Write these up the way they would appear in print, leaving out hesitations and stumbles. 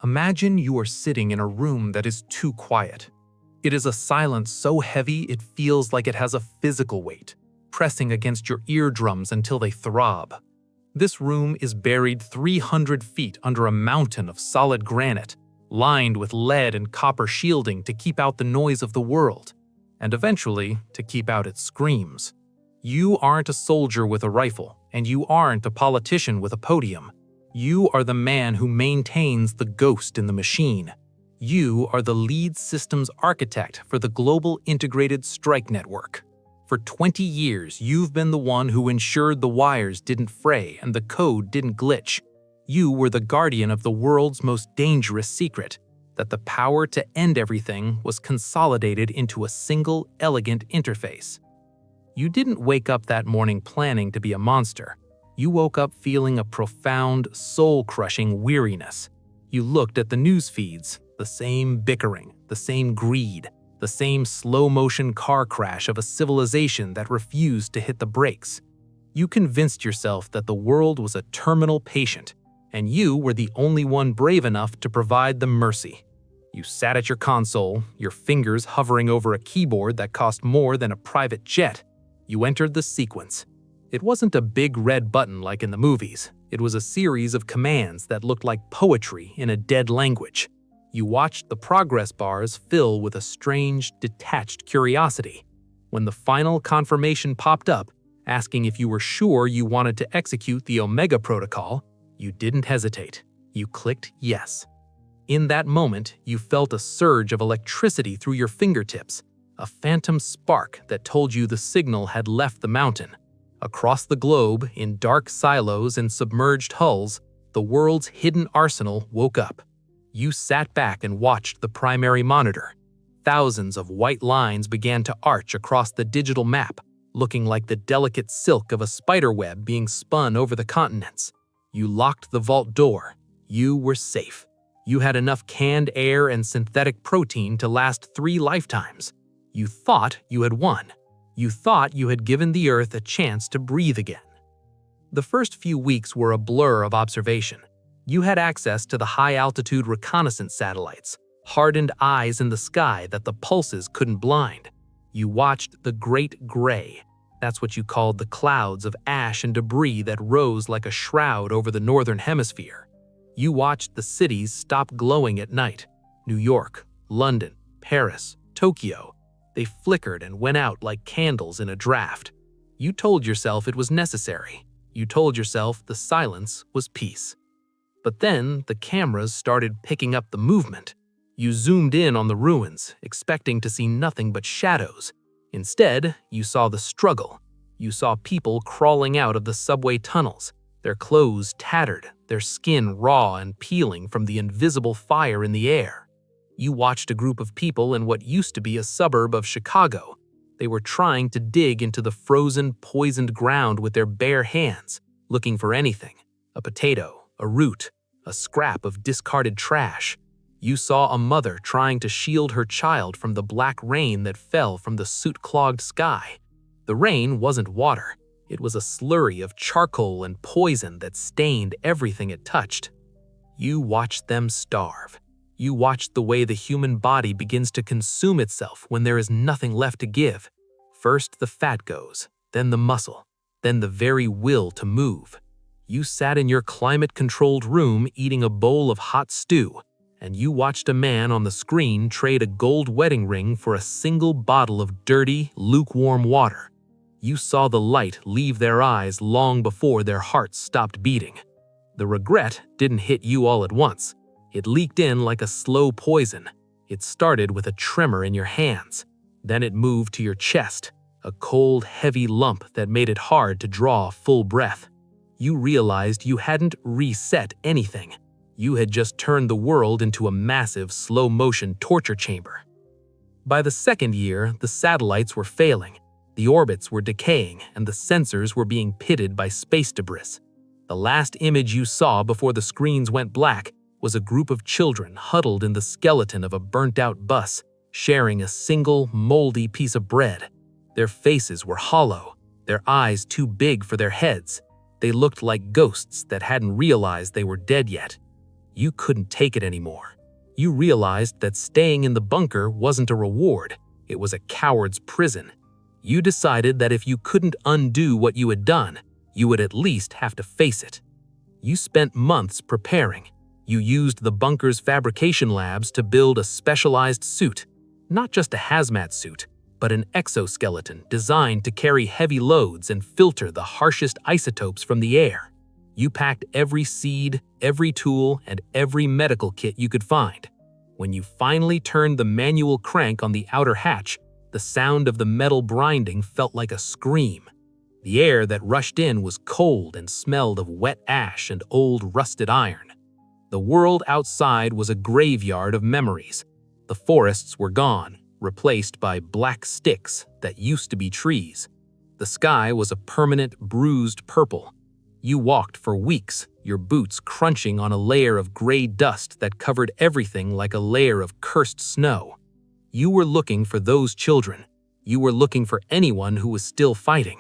Imagine you are sitting in a room that is too quiet. It is a silence so heavy it feels like it has a physical weight, pressing against your eardrums until they throb. This room is buried 300 feet under a mountain of solid granite, lined with lead and copper shielding to keep out the noise of the world, and eventually to keep out its screams. You aren't a soldier with a rifle, and you aren't a politician with a podium. You are the man who maintains the ghost in the machine. You are the lead systems architect for the Global Integrated Strike Network. For 20 years, you've been the one who ensured the wires didn't fray and the code didn't glitch. You were the guardian of the world's most dangerous secret, that the power to end everything was consolidated into a single, elegant interface. You didn't wake up that morning planning to be a monster. You woke up feeling a profound, soul-crushing weariness. You looked at the news feeds, the same bickering, the same greed, the same slow-motion car crash of a civilization that refused to hit the brakes. You convinced yourself that the world was a terminal patient, and you were the only one brave enough to provide them mercy. You sat at your console, your fingers hovering over a keyboard that cost more than a private jet. You entered the sequence. It wasn't a big red button like in the movies. It was a series of commands that looked like poetry in a dead language. You watched the progress bars fill with a strange, detached curiosity. When the final confirmation popped up, asking if you were sure you wanted to execute the Omega Protocol, you didn't hesitate. You clicked yes. In that moment, you felt a surge of electricity through your fingertips, a phantom spark that told you the signal had left the mountain. Across the globe, in dark silos and submerged hulls, the world's hidden arsenal woke up. You sat back and watched the primary monitor. Thousands of white lines began to arch across the digital map, looking like the delicate silk of a spiderweb being spun over the continents. You locked the vault door. You were safe. You had enough canned air and synthetic protein to last 3 lifetimes. You thought you had won. You thought you had given the Earth a chance to breathe again. The first few weeks were a blur of observation. You had access to the high-altitude reconnaissance satellites, hardened eyes in the sky that the pulses couldn't blind. You watched the Great Gray. That's what you called the clouds of ash and debris that rose like a shroud over the northern hemisphere. You watched the cities stop glowing at night. New York, London, Paris, Tokyo. They flickered and went out like candles in a draft. You told yourself it was necessary. You told yourself the silence was peace. But then the cameras started picking up the movement. You zoomed in on the ruins, expecting to see nothing but shadows. Instead, you saw the struggle. You saw people crawling out of the subway tunnels, their clothes tattered, their skin raw and peeling from the invisible fire in the air. You watched a group of people in what used to be a suburb of Chicago. They were trying to dig into the frozen, poisoned ground with their bare hands, looking for anything: a potato, a root, a scrap of discarded trash. You saw a mother trying to shield her child from the black rain that fell from the soot-clogged sky. The rain wasn't water. It was a slurry of charcoal and poison that stained everything it touched. You watched them starve. You watched the way the human body begins to consume itself when there is nothing left to give. First the fat goes, then the muscle, then the very will to move. You sat in your climate-controlled room eating a bowl of hot stew, and you watched a man on the screen trade a gold wedding ring for a single bottle of dirty, lukewarm water. You saw the light leave their eyes long before their hearts stopped beating. The regret didn't hit you all at once. It leaked in like a slow poison. It started with a tremor in your hands. Then it moved to your chest, a cold, heavy lump that made it hard to draw a full breath. You realized you hadn't reset anything. You had just turned the world into a massive, slow-motion torture chamber. By the second year, the satellites were failing. The orbits were decaying, and the sensors were being pitted by space debris. The last image you saw before the screens went black was a group of children huddled in the skeleton of a burnt-out bus, sharing a single, moldy piece of bread. Their faces were hollow, their eyes too big for their heads. They looked like ghosts that hadn't realized they were dead yet. You couldn't take it anymore. You realized that staying in the bunker wasn't a reward, it was a coward's prison. You decided that if you couldn't undo what you had done, you would at least have to face it. You spent months preparing. You used the bunker's fabrication labs to build a specialized suit, not just a hazmat suit, but an exoskeleton designed to carry heavy loads and filter the harshest isotopes from the air. You packed every seed, every tool, and every medical kit you could find. When you finally turned the manual crank on the outer hatch, the sound of the metal grinding felt like a scream. The air that rushed in was cold and smelled of wet ash and old rusted iron. The world outside was a graveyard of memories. The forests were gone, replaced by black sticks that used to be trees. The sky was a permanent, bruised purple. You walked for weeks, your boots crunching on a layer of gray dust that covered everything like a layer of cursed snow. You were looking for those children. You were looking for anyone who was still fighting.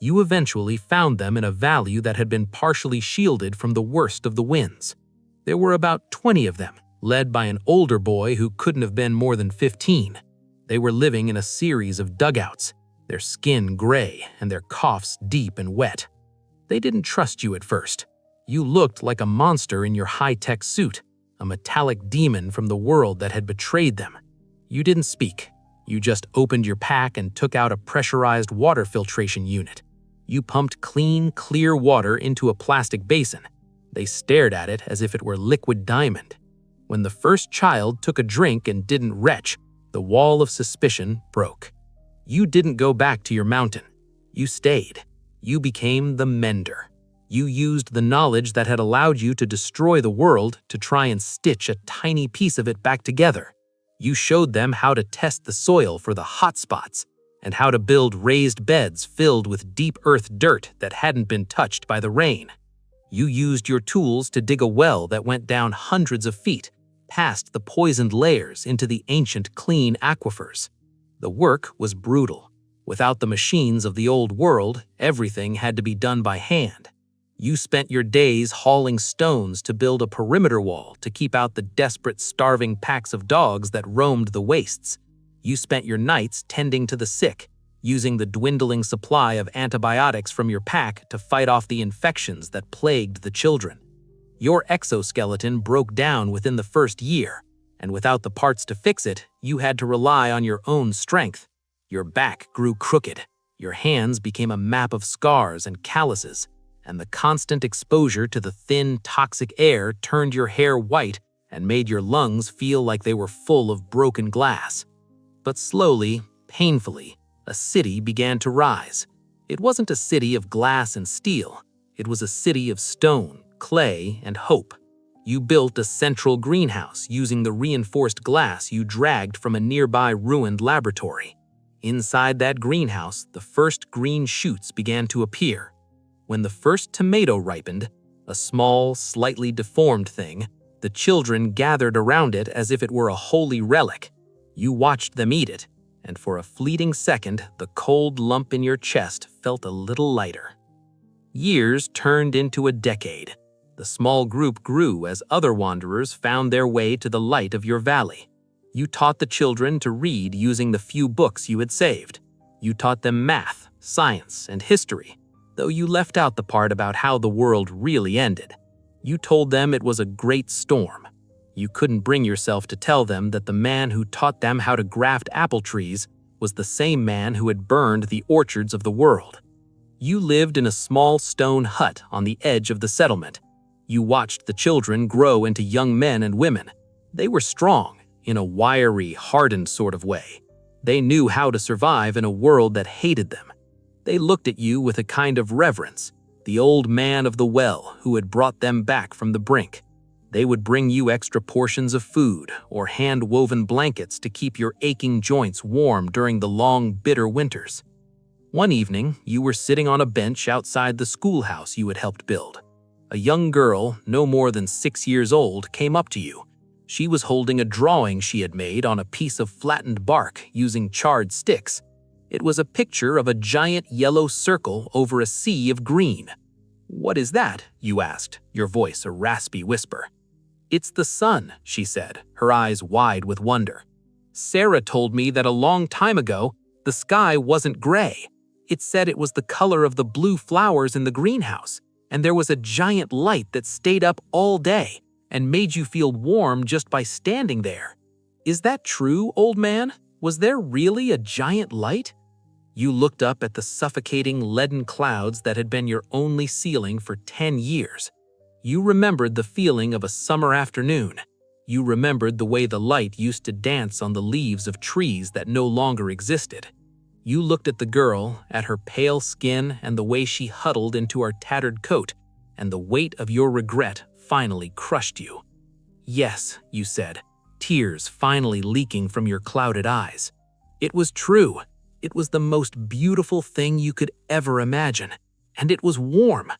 You eventually found them in a valley that had been partially shielded from the worst of the winds. There were about 20 of them, led by an older boy who couldn't have been more than 15. They were living in a series of dugouts, their skin gray and their coughs deep and wet. They didn't trust you at first. You looked like a monster in your high-tech suit, a metallic demon from the world that had betrayed them. You didn't speak. You just opened your pack and took out a pressurized water filtration unit. You pumped clean, clear water into a plastic basin. They stared at it as if it were liquid diamond. When the first child took a drink and didn't retch, the wall of suspicion broke. You didn't go back to your mountain. You stayed. You became the mender. You used the knowledge that had allowed you to destroy the world to try and stitch a tiny piece of it back together. You showed them how to test the soil for the hot spots and how to build raised beds filled with deep earth dirt that hadn't been touched by the rain. You used your tools to dig a well that went down hundreds of feet, past the poisoned layers into the ancient clean aquifers. The work was brutal. Without the machines of the old world, everything had to be done by hand. You spent your days hauling stones to build a perimeter wall to keep out the desperate, starving packs of dogs that roamed the wastes. You spent your nights tending to the sick, using the dwindling supply of antibiotics from your pack to fight off the infections that plagued the children. Your exoskeleton broke down within the first year, and without the parts to fix it, you had to rely on your own strength. Your back grew crooked, your hands became a map of scars and calluses, and the constant exposure to the thin, toxic air turned your hair white and made your lungs feel like they were full of broken glass. But slowly, painfully, a city began to rise. It wasn't a city of glass and steel. It was a city of stone, clay, and hope. You built a central greenhouse using the reinforced glass you dragged from a nearby ruined laboratory. Inside that greenhouse, the first green shoots began to appear. When the first tomato ripened, a small, slightly deformed thing, the children gathered around it as if it were a holy relic. You watched them eat it, and for a fleeting second, the cold lump in your chest felt a little lighter. Years turned into a decade. The small group grew as other wanderers found their way to the light of your valley. You taught the children to read using the few books you had saved. You taught them math, science, and history, though you left out the part about how the world really ended. You told them it was a great storm. You couldn't bring yourself to tell them that the man who taught them how to graft apple trees was the same man who had burned the orchards of the world. You lived in a small stone hut on the edge of the settlement. You watched the children grow into young men and women. They were strong, in a wiry, hardened sort of way. They knew how to survive in a world that hated them. They looked at you with a kind of reverence, the old man of the well who had brought them back from the brink. They would bring you extra portions of food or hand-woven blankets to keep your aching joints warm during the long, bitter winters. One evening, you were sitting on a bench outside the schoolhouse you had helped build. A young girl, no more than 6 years old, came up to you. She was holding a drawing she had made on a piece of flattened bark using charred sticks. It was a picture of a giant yellow circle over a sea of green. "What is that?" you asked, your voice a raspy whisper. "It's the sun," she said, her eyes wide with wonder. "Sarah told me that a long time ago, the sky wasn't gray. It said it was the color of the blue flowers in the greenhouse, and there was a giant light that stayed up all day and made you feel warm just by standing there. Is that true, old man? Was there really a giant light?" You looked up at the suffocating leaden clouds that had been your only ceiling for 10 years. You remembered the feeling of a summer afternoon. You remembered the way the light used to dance on the leaves of trees that no longer existed. You looked at the girl, at her pale skin and the way she huddled into her tattered coat, and the weight of your regret finally crushed you. "Yes," you said, tears finally leaking from your clouded eyes. "It was true. It was the most beautiful thing you could ever imagine, and it was warm.